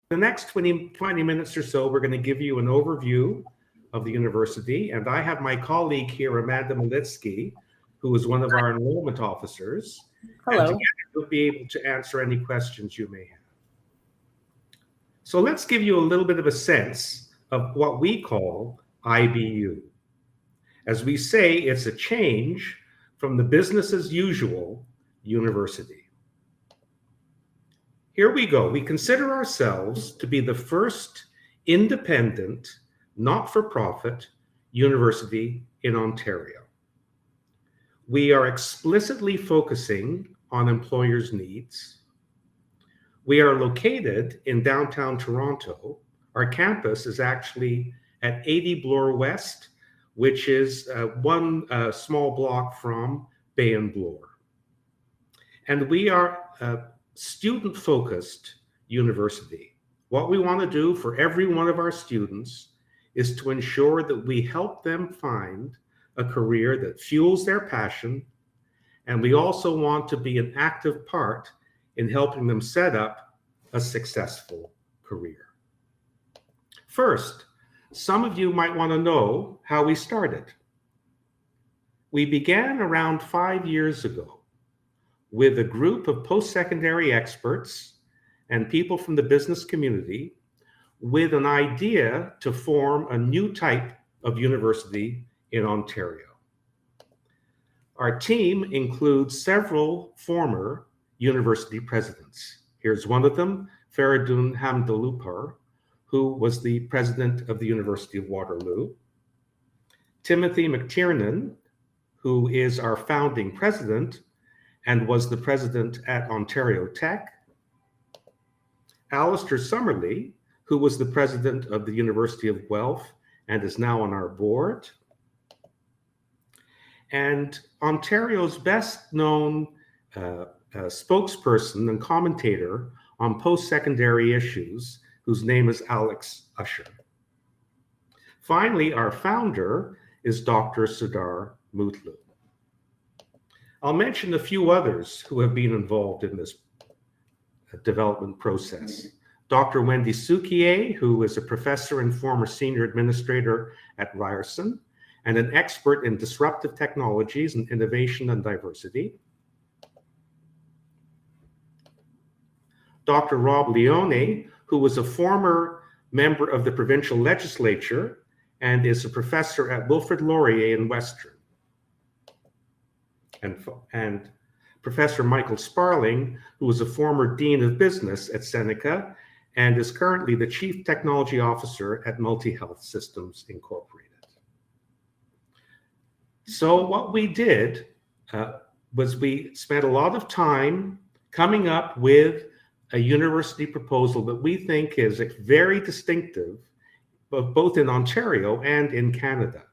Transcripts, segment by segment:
The next 20 minutes or so, we're going to give you an overview of the university. And I have my colleague here, Amanda Malitsky, who is one of our enrollment officers. Hello. And together we'll be able to answer any questions you may have. So let's give you a little bit of a sense of what we call IBU. As we say, it's a change from the business as usual university. Here we go. We consider ourselves to be the first independent, not-for-profit university in Ontario. We are explicitly focusing on employers' needs. We are located in downtown Toronto. Our campus is actually at 80 Bloor West, which is one small block from Bay and Bloor. And we are a student-focused university. What we want to do for every one of our students is to ensure that we help them find a career that fuels their passion, and we also want to be an active part in helping them set up a successful career. First, some of you might want to know how we started. We began around 5 years ago with a group of post-secondary experts and people from the business community with an idea to form a new type of university in Ontario. Our team includes several former university presidents. Here's one of them, Feridun Hamdalupar, who was the president of the University of Waterloo. Timothy McTiernan, who is our founding president and was the president at Ontario Tech. Alistair Summerlee, who was the president of the University of Guelph and is now on our board. And Ontario's best known spokesperson and commentator on post-secondary issues, whose name is Alex Usher. Finally, our founder is Dr. Sardar Mutlu. I'll mention a few others who have been involved in this development process. Dr. Wendy Souquier, who is a professor and former senior administrator at Ryerson and an expert in disruptive technologies and innovation and diversity. Dr. Rob Leone, who was a former member of the provincial legislature and is a professor at Wilfrid Laurier in Western. And Professor Michael Sparling, who was a former Dean of Business at Seneca and is currently the Chief Technology Officer at MultiHealth Systems Incorporated. So what we did was we spent a lot of time coming up with a university proposal that we think is very distinctive, both in Ontario and in Canada.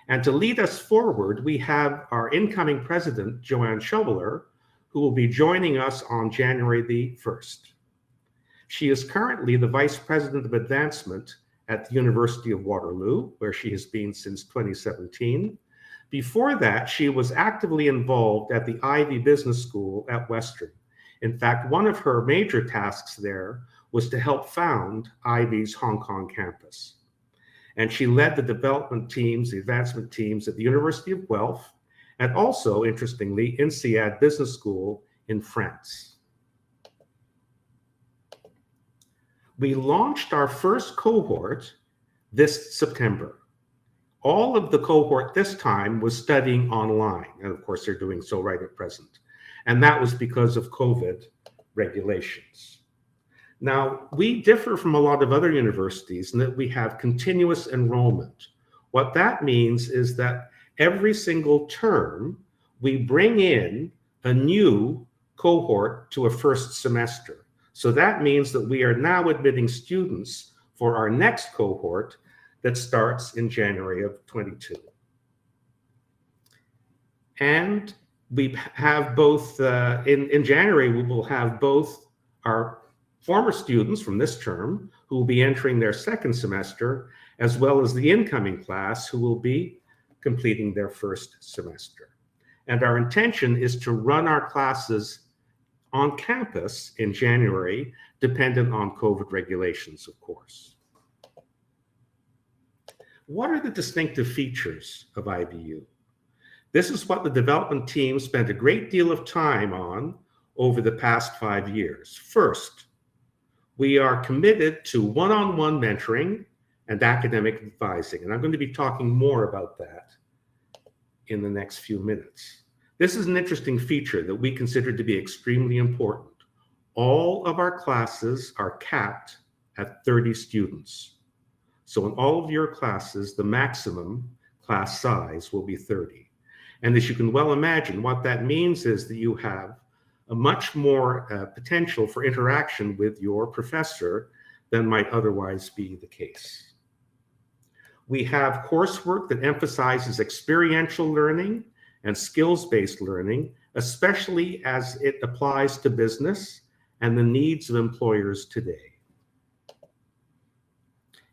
And to lead us forward, we have our incoming president, Joanne Shoveler, who will be joining us on January the 1st. She is currently the Vice President of Advancement at the University of Waterloo, where she has been since 2017. Before that, she was actively involved at the Ivy Business School at Western. In fact, one of her major tasks there was to help found Ivy's Hong Kong campus. And she led the development teams, the advancement teams at the University of Guelph, and also, interestingly, INSEAD Business School in France. We launched our first cohort this September. All of the cohort this time was studying online, and of course they're doing so right at present. And that was because of COVID regulations. Now, we differ from a lot of other universities in that we have continuous enrollment. What that means is that every single term, we bring in a new cohort to a first semester. So that means that we are now admitting students for our next cohort that starts in January of 22. And we have both, in January, we will have both our former students from this term who will be entering their second semester, as well as the incoming class who will be completing their first semester. And our intention is to run our classes on campus in January, dependent on COVID regulations, of course. What are the distinctive features of IBU? This is what the development team spent a great deal of time on over the past 5 years. First, we are committed to one-on-one mentoring and academic advising, and I'm going to be talking more about that in the next few minutes. This is an interesting feature that we consider to be extremely important. All of our classes are capped at 30 students. So in all of your classes, the maximum class size will be 30. And as you can well imagine, what that means is that you have a much more potential for interaction with your professor than might otherwise be the case. We have coursework that emphasizes experiential learning and skills-based learning, especially as it applies to business and the needs of employers today.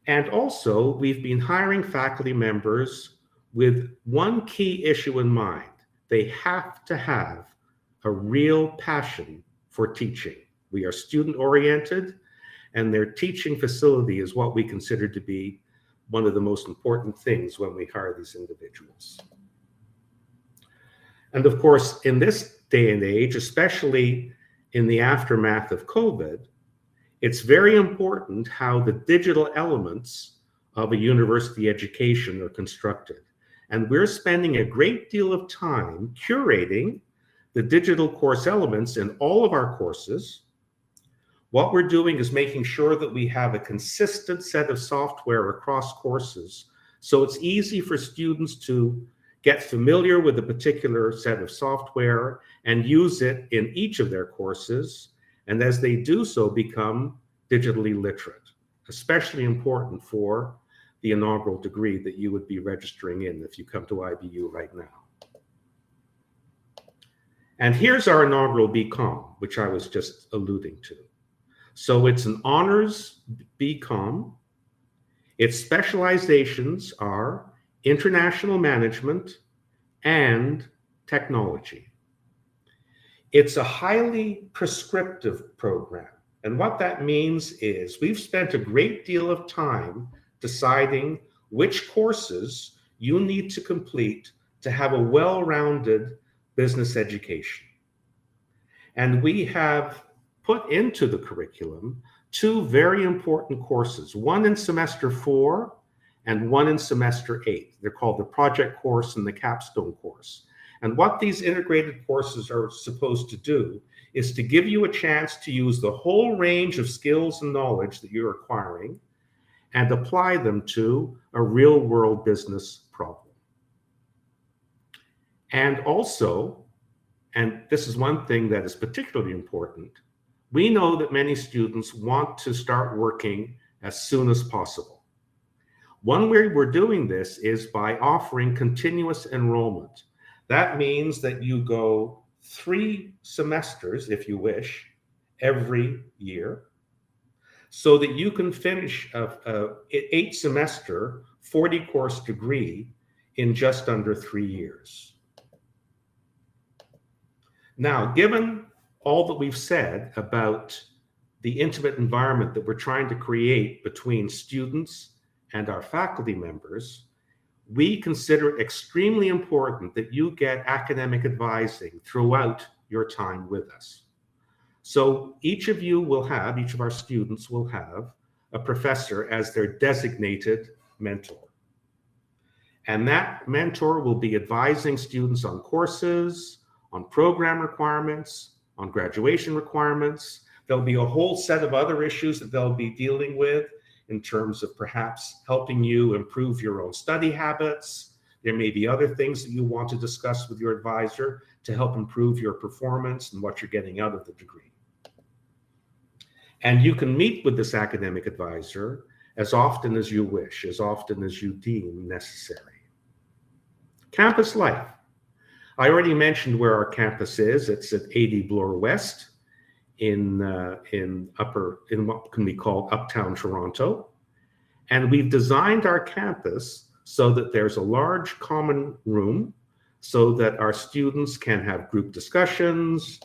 And also, we've been hiring faculty members with one key issue in mind. They have to have a real passion for teaching. We are student-oriented, and their teaching facility is what we consider to be one of the most important things when we hire these individuals. And of course, in this day and age, especially in the aftermath of COVID, it's very important how the digital elements of a university education are constructed. And we're spending a great deal of time curating the digital course elements in all of our courses. What we're doing is making sure that we have a consistent set of software across courses, so it's easy for students to get familiar with a particular set of software and use it in each of their courses, and as they do so, become digitally literate, especially important for the inaugural degree that you would be registering in if you come to IBU right now. And here's our inaugural BCom, which I was just alluding to. So it's an honors BCom. Its specializations are international management and technology. It's a highly prescriptive program. And what that means is we've spent a great deal of time deciding which courses you need to complete to have a well-rounded business education. And we have put into the curriculum two very important courses, one in semester 4 and one in semester 8. They're called the project course and the capstone course. And what these integrated courses are supposed to do is to give you a chance to use the whole range of skills and knowledge that you're acquiring and apply them to a real-world business problem. And also, and this is one thing that is particularly important, we know that many students want to start working as soon as possible. One way we're doing this is by offering continuous enrollment. That means that you go 3 semesters, if you wish, every year, so that you can finish an 8-semester, 40-course degree in just under 3 years. Now, given all that we've said about the intimate environment that we're trying to create between students and our faculty members, we consider it extremely important that you get academic advising throughout your time with us. So each of our students will have a professor as their designated mentor. And that mentor will be advising students on courses, on program requirements, on graduation requirements. There'll be a whole set of other issues that they'll be dealing with in terms of perhaps helping you improve your own study habits. There may be other things that you want to discuss with your advisor to help improve your performance and what you're getting out of the degree. And you can meet with this academic advisor as often as you wish, as often as you deem necessary. Campus life. I already mentioned where our campus is. It's at 80 Bloor West in what can be called Uptown Toronto. And we've designed our campus so that there's a large common room so that our students can have group discussions,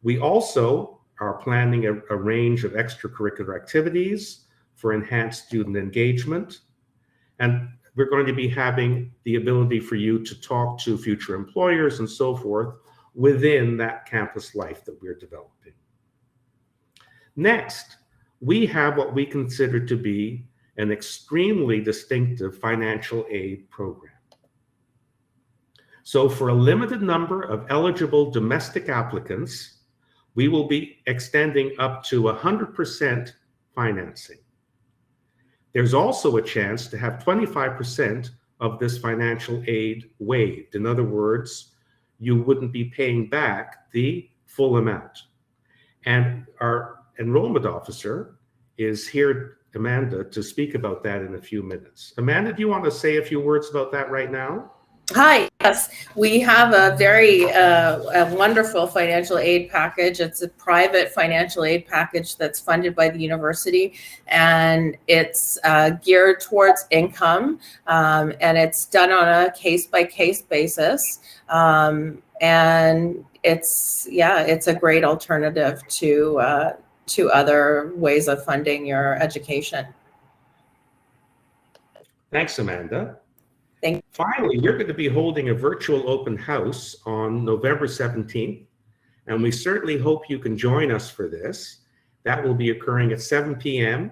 We also are planning a range of extracurricular activities for enhanced student engagement. And we're going to be having the ability for you to talk to future employers and so forth within that campus life that we're developing. Next, we have what we consider to be an extremely distinctive financial aid program. So for a limited number of eligible domestic applicants, we will be extending up to 100% financing. There's also a chance to have 25% of this financial aid waived. In other words, you wouldn't be paying back the full amount. And our enrollment officer is here, Amanda, to speak about that in a few minutes. Amanda, do you want to say a few words about that right now? Hi, yes, we have a very a wonderful financial aid package. It's a private financial aid package that's funded by the university, and it's geared towards income, and it's done on a case-by-case basis. And it's a great alternative to other ways of funding your education. Thanks, Amanda. Finally, we're going to be holding a virtual open house on November 17th, and we certainly hope you can join us for this. That will be occurring at 7 p.m.,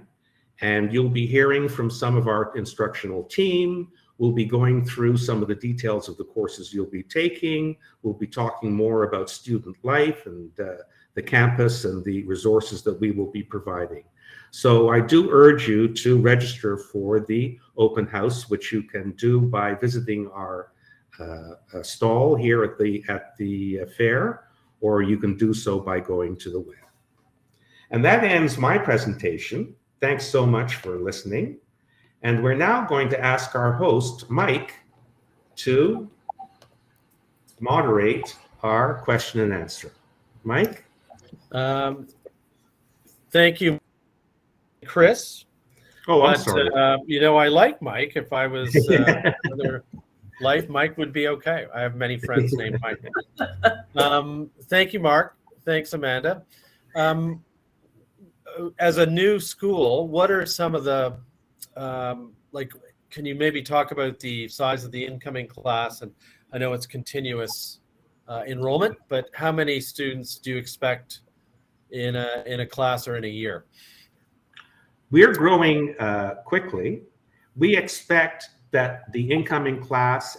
and you'll be hearing from some of our instructional team. We'll be going through some of the details of the courses you'll be taking. We'll be talking more about student life and the campus and the resources that we will be providing. So I do urge you to register for the open house, which you can do by visiting our stall here at the fair, or you can do so by going to the web. And that ends my presentation. Thanks so much for listening. And we're now going to ask our host, Mike, to moderate our question and answer. Mike? Thank you, Chris. Oh, I'm sorry. I like Mike. If I was another life, Mike would be okay. I have many friends named Mike. Thank you, Mark. Thanks, Amanda. As a new school, what are some of the, can you maybe talk about the size of the incoming class? And I know it's continuous enrollment, but how many students do you expect in a class or in a year? We're growing quickly. We expect that the incoming class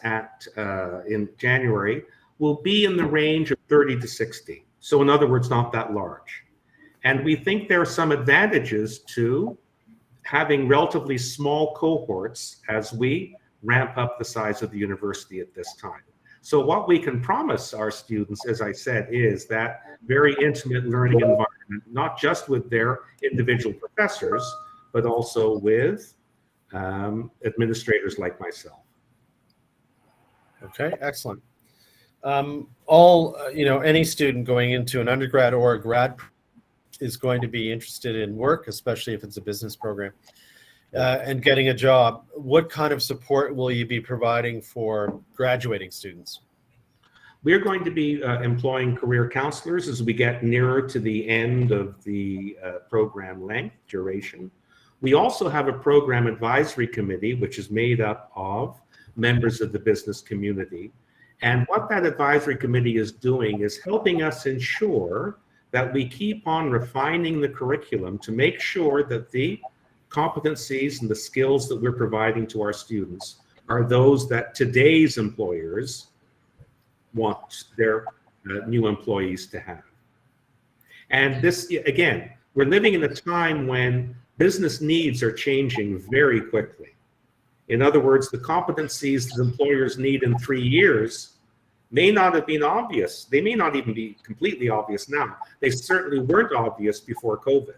in January will be in the range of 30 to 60. So in other words, not that large. And we think there are some advantages to having relatively small cohorts as we ramp up the size of the university at this time. So what we can promise our students, as I said, is that very intimate learning environment, not just with their individual professors, but also with administrators like myself. Okay, excellent. Any student going into an undergrad or a grad is going to be interested in work, especially if it's a business program, and getting a job. What kind of support will you be providing for graduating students? We're going to be employing career counselors as we get nearer to the end of the program length, duration. We also have a program advisory committee, which is made up of members of the business community. And what that advisory committee is doing is helping us ensure that we keep on refining the curriculum to make sure that the competencies and the skills that we're providing to our students are those that today's employers want their new employees to have. And this, again, we're living in a time when business needs are changing very quickly. In other words, the competencies that employers need in 3 years may not have been obvious. They may not even be completely obvious now. They certainly weren't obvious before COVID.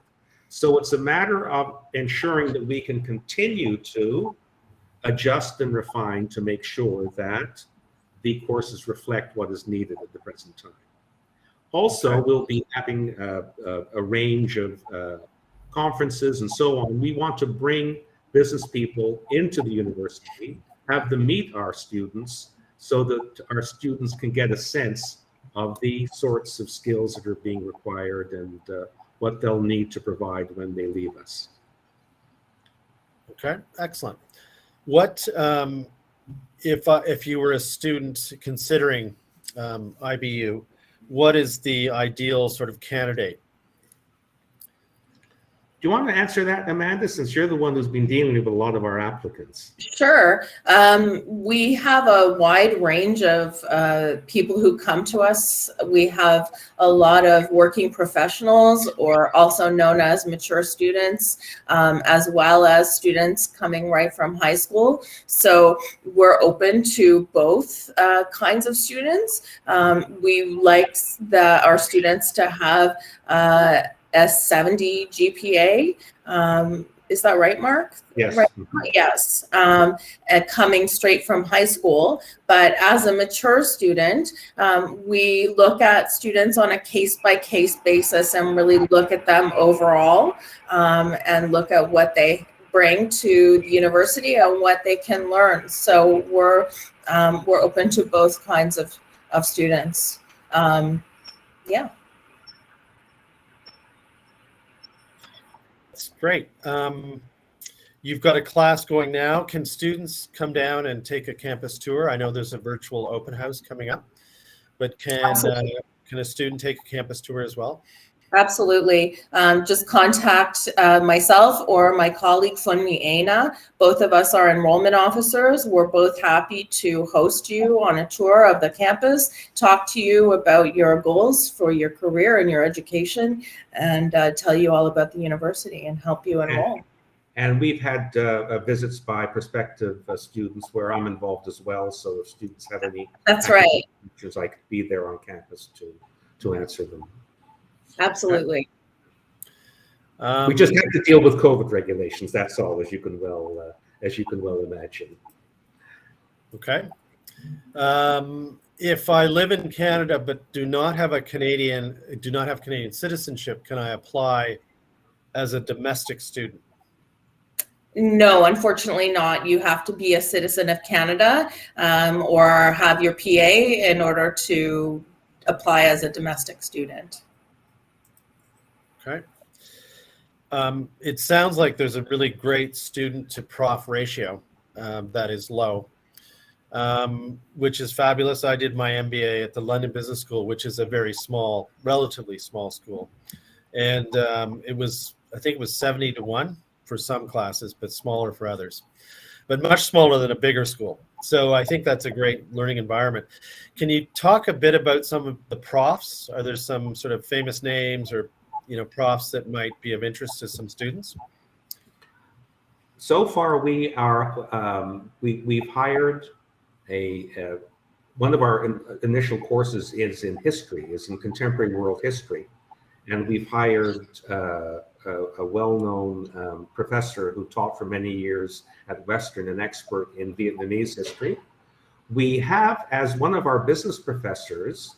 So it's a matter of ensuring that we can continue to adjust and refine to make sure that the courses reflect what is needed at the present time. Also, we'll be having a range of conferences and so on. We want to bring business people into the university, have them meet our students so that our students can get a sense of the sorts of skills that are being required and what they'll need to provide when they leave us. Okay, excellent. What if you were a student considering IBU, what is the ideal sort of candidate? Do you want to answer that, Amanda, since you're the one who's been dealing with a lot of our applicants? Sure. We have a wide range of people who come to us. We have a lot of working professionals, or also known as mature students, as well as students coming right from high school. So we're open to both kinds of students. We like our students to have a 70 GPA. Is that right, Mark? Yes. Right. Yes. Coming straight from high school. But as a mature student, we look at students on a case-by-case basis and really look at them overall, and look at what they bring to the university and what they can learn. So we're open to both kinds of students. Yeah. Great. You've got a class going now. Can students come down and take a campus tour? I know there's a virtual open house coming up, but can a student take a campus tour as well? Absolutely. Just contact myself or my colleague, Funmi Aina. Both of us are enrollment officers. We're both happy to host you on a tour of the campus, talk to you about your goals for your career and your education, and tell you all about the university and help you enroll. And we've had visits by prospective students where I'm involved as well. So if students have any questions, I could be there on campus to answer them. Absolutely. We just have to deal with COVID regulations. That's all, as you can well imagine. Okay. If I live in Canada but do not have Canadian citizenship, can I apply as a domestic student? No, unfortunately not. You have to be a citizen of Canada, or have your PA in order to apply as a domestic student. Okay. It sounds like there's a really great student to prof ratio that is low, which is fabulous. I did my MBA at the London Business School, which is a very small, relatively small school. And I think it was 70-1 for some classes, but smaller for others, but much smaller than a bigger school. So I think that's a great learning environment. Can you talk a bit about some of the profs? Are there some sort of famous names or profs that might be of interest to some students? So far, we've hired one of our initial courses is in contemporary world history, and we've hired a well-known professor who taught for many years at Western, an expert in Vietnamese history. We have, as one of our business professors,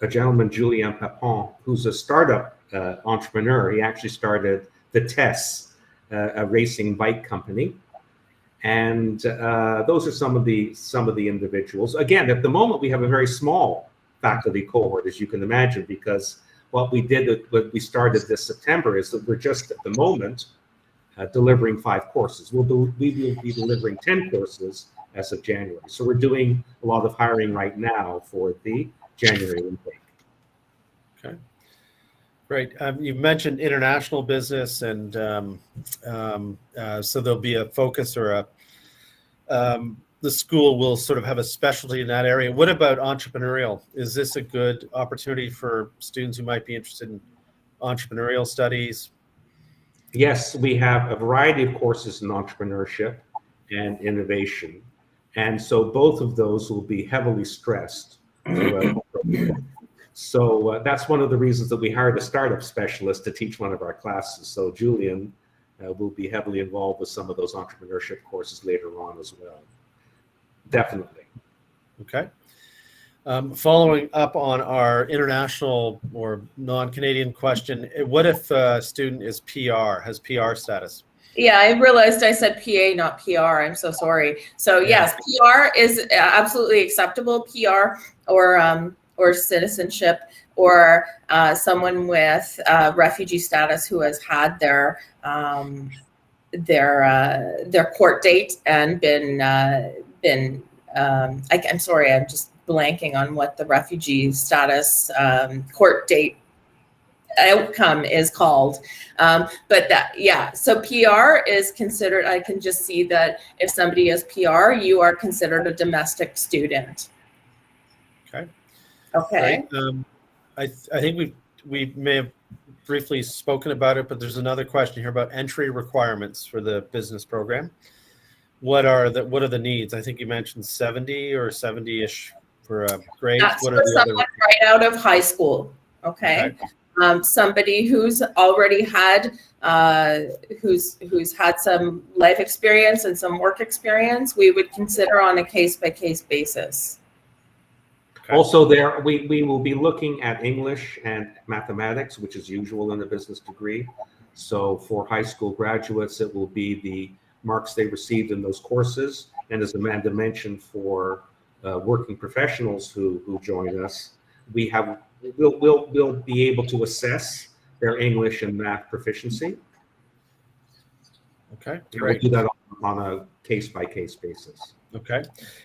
a gentleman, Julien Papon, who's a startup entrepreneur. He actually started the TESS, a racing bike company. And those are some of the individuals. Again, at the moment, we have a very small faculty cohort, as you can imagine, because what we started this September is that we're just at the moment delivering 5 courses. We will be delivering 10 courses as of January. So we're doing a lot of hiring right now for the January intake. Okay, great. You mentioned international business, and so there'll be a focus, or the school will sort of have a specialty in that area. What about entrepreneurial? Is this a good opportunity for students who might be interested in entrepreneurial studies? Yes, we have a variety of courses in entrepreneurship and innovation. And so both of those will be heavily stressed. So that's one of the reasons that we hired a startup specialist to teach one of our classes. So Julian will be heavily involved with some of those entrepreneurship courses later on as well. Definitely. Okay. Following up on our international or non-Canadian question, what if a student is PR, has PR status? Yeah, I realized I said PA, not PR. I'm so sorry. So yes, PR is absolutely acceptable. PR or or citizenship, or someone with refugee status who has had their court date and I'm sorry, I'm just blanking on what the refugee status court date outcome is called. But that, yeah, so PR is considered, I can just see that if somebody is PR, you are considered a domestic student. Okay. I think we may have briefly spoken about it, but there's another question here about entry requirements for the business program. What are the needs? I think you mentioned 70 or 70-ish for a grade. That's for someone right out of high school. Okay. Somebody who's already had who's had some life experience and some work experience, we would consider on a case-by-case basis. Also, there we will be looking at English and mathematics, which is usual in a business degree. So for high school graduates, it will be the marks they received in those courses. And as Amanda mentioned, for working professionals who join us, we'll be able to assess their English and math proficiency. Okay, great. We'll do that on a case-by-case basis. Okay,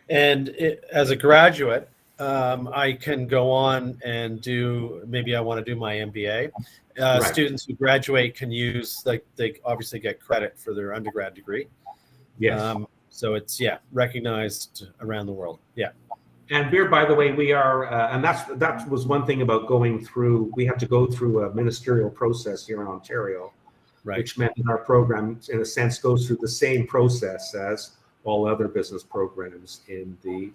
and as a graduate, I can go on and maybe I want to do my MBA. Right. Students who graduate can use, they obviously get credit for their undergrad degree. Yes. So it's, recognized around the world. Yeah. And Veer, by the way, we are, and that was one thing about going through, we have to go through a ministerial process here in Ontario, right, which meant that our program, in a sense, goes through the same process as all other business programs in the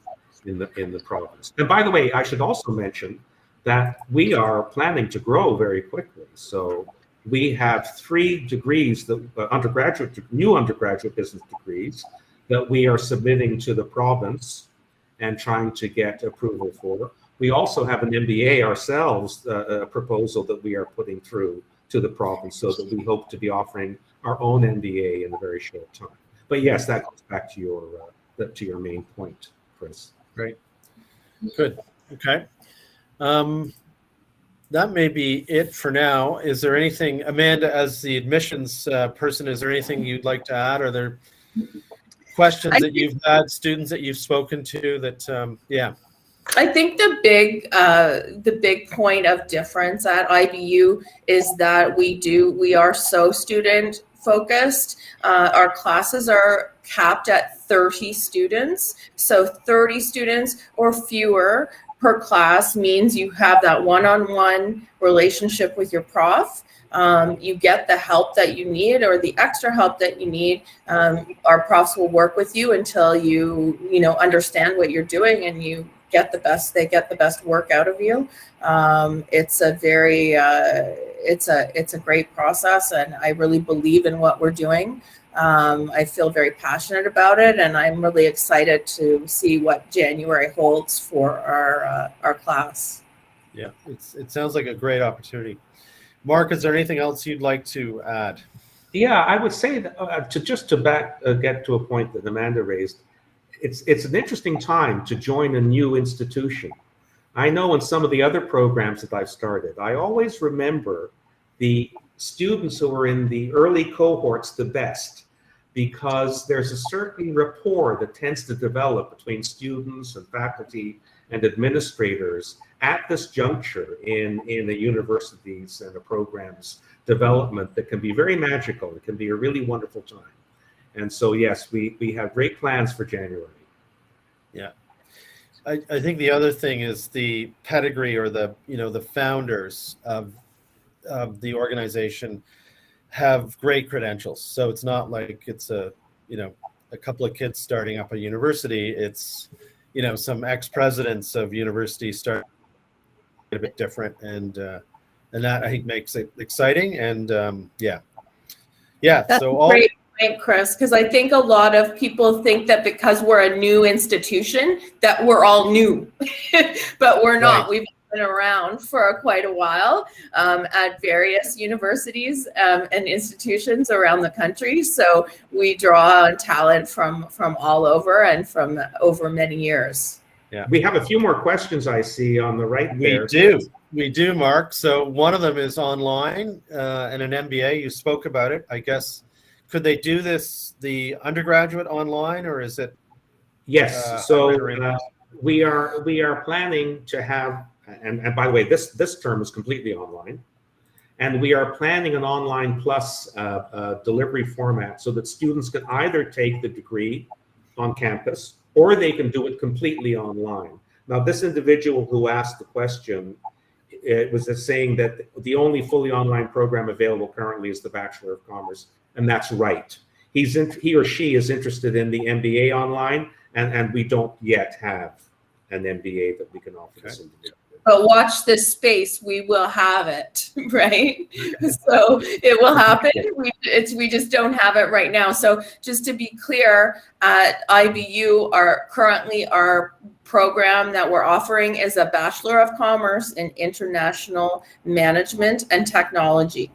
province. And by the way, I should also mention that we are planning to grow very quickly. So we have 3 degrees, that new undergraduate business degrees that we are submitting to the province and trying to get approval for. We also have an MBA ourselves, a proposal that we are putting through to the province, so that we hope to be offering our own MBA in a very short time. But yes, that goes back to your main point, Chris. Great. Good. Okay. That may be it for now. Is there anything, Amanda, as the admissions person, is there anything you'd like to add? Are there questions that you've had, students that you've spoken to that, I think the big point of difference at IBU is that we are so student focused. Our classes are capped at 30 students. So 30 students or fewer per class means you have that one-on-one relationship with your prof. You get the help that you need or the extra help that you need. Our profs will work with you until you understand what you're doing and you get they get the best work out of you. It's a very, it's a great process, and I really believe in what we're doing. I feel very passionate about it, and I'm really excited to see what January holds for our class. Yeah, it sounds like a great opportunity. Mark, is there anything else you'd like to add? Yeah, I would say that to get to a point that Amanda raised, it's an interesting time to join a new institution. I know in some of the other programs that I've started, I always remember the students who are in the early cohorts the best, because there's a certain rapport that tends to develop between students and faculty and administrators at this juncture in the universities and the program's development that can be very magical. It can be a really wonderful time. And so, yes, we have great plans for January. Yeah. I think the other thing is the pedigree, or the founders of the organization have great credentials. So it's not like it's a couple of kids starting up a university. It's, some ex-presidents of universities start a bit different, and that I think makes it exciting. And That's so great point, Chris, because I think a lot of people think that because we're a new institution that we're all new, but we're not. Right. We've been around for quite a while at various universities and institutions around the country. So we draw on talent from all over and from over many years. Yeah. We have a few more questions I see on the right there. We do, Mark. So one of them is online and an MBA. You spoke about it. I guess, could they do this, the undergraduate online, or is it? Yes. We are planning to have, and by the way, this term is completely online, and we are planning an online plus delivery format so that students can either take the degree on campus or they can do it completely online. Now, this individual who asked the question, it was saying that the only fully online program available currently is the Bachelor of Commerce, and that's right. He or she is interested in the MBA online, and we don't yet have an MBA that we can offer this individual. But watch this space, we will have it, right? So it will happen. We just don't have it right now. So just to be clear, at IBU, our program that we're offering is a Bachelor of Commerce in International Management and Technology.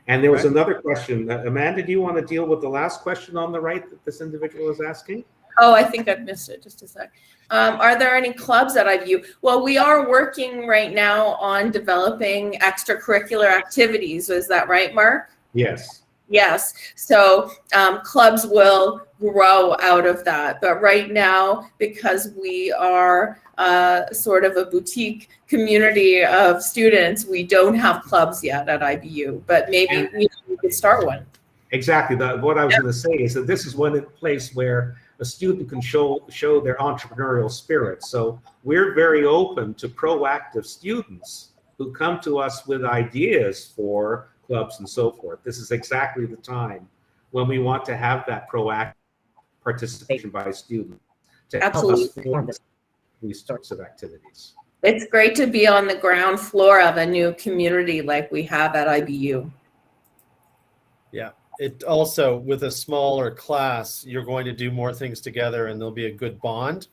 And there was another question. Amanda, do you want to deal with the last question on the right that this individual is asking? Oh, I think I've missed it. Just a sec. Are there any clubs at IBU? Well, we are working right now on developing extracurricular activities. Is that right, Mark? Yes. Yes. So clubs will grow out of that. But right now, because we are sort of a boutique community of students, we don't have clubs yet at IBU. But maybe we could start one. Exactly. What I was going to say is that this is one place where a student can show their entrepreneurial spirit. So we're very open to proactive students who come to us with ideas for clubs and so forth. This is exactly the time when we want to have that proactive participation by students to help us form these sorts of activities. It's great to be on the ground floor of a new community like we have at IBU. Yeah. It also, with a smaller class, you're going to do more things together, and there'll be a good bond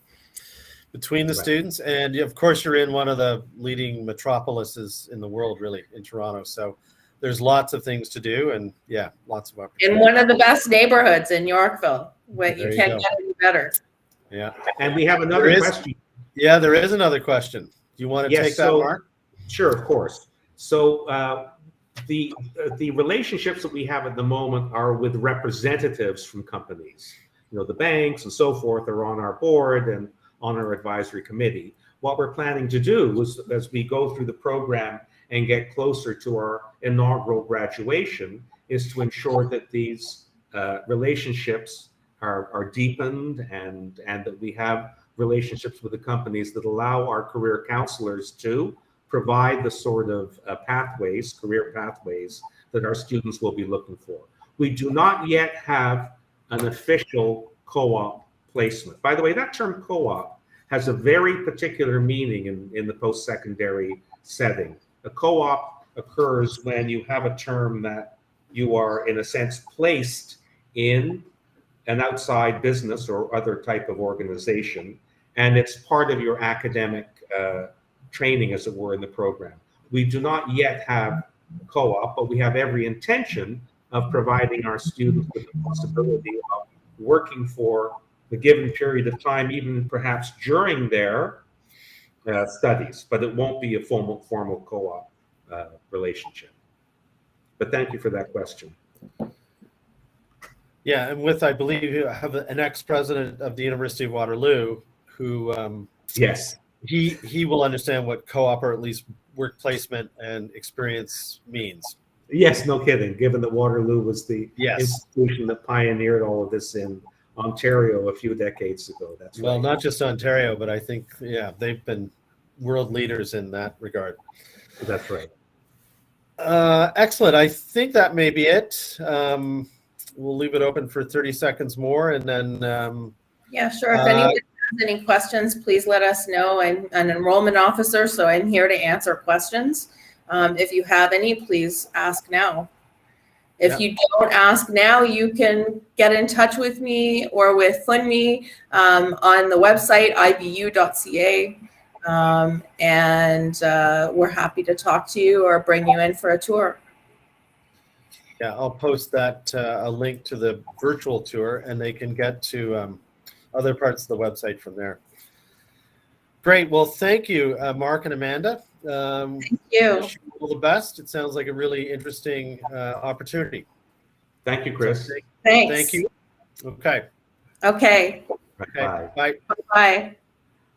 between the students. And of course, you're in one of the leading metropolises in the world, really, in Toronto. So there's lots of things to do, and yeah, lots of opportunities. In one of the best neighborhoods in Yorkville, where you can't get any better. Yeah. And we have another question. Yeah, there is another question. Do you want to take that, Mark? Sure, of course. So the relationships that we have at the moment are with representatives from companies. You know, the banks and so forth are on our board and on our advisory committee. What we're planning to do is, as we go through the program and get closer to our inaugural graduation, is to ensure that these relationships are deepened and that we have relationships with the companies that allow our career counselors to provide the sort of career pathways that our students will be looking for. We do not yet have an official co-op placement. By the way, that term co-op has a very particular meaning in the post-secondary setting. A co-op occurs when you have a term that you are, in a sense, placed in an outside business or other type of organization, and it's part of your academic training, as it were, in the program. We do not yet have co-op, but we have every intention of providing our students with the possibility of working for the given period of time, even perhaps during their studies, but it won't be a formal co-op relationship. But thank you for that question. Yeah, and I believe you have an ex-president of the University of Waterloo who yes, he will understand what co-op, or at least work placement and experience, means. Yes, no kidding. Given that Waterloo was the institution that pioneered all of this in Ontario a few decades ago. That's well, right. Not just Ontario, but I think they've been world leaders in that regard. That's right. Excellent. I think that may be it. We'll leave it open for 30 seconds more, and then yeah, sure. If anyone has any questions, please let us know. I'm an enrollment officer, so I'm here to answer questions. If you have any, please ask now. If you don't ask now, you can get in touch with me or with Funmi on the website, ibu.ca. And we're happy to talk to you or bring you in for a tour. Yeah, I'll post that a link to the virtual tour, and they can get to other parts of the website from there. Great. Well, thank you, Mark and Amanda. Thank you. Wish you all the best. It sounds like a really interesting opportunity. Thank you, Chris. Thanks. Thank you. Okay. Okay. Bye. Bye. Bye.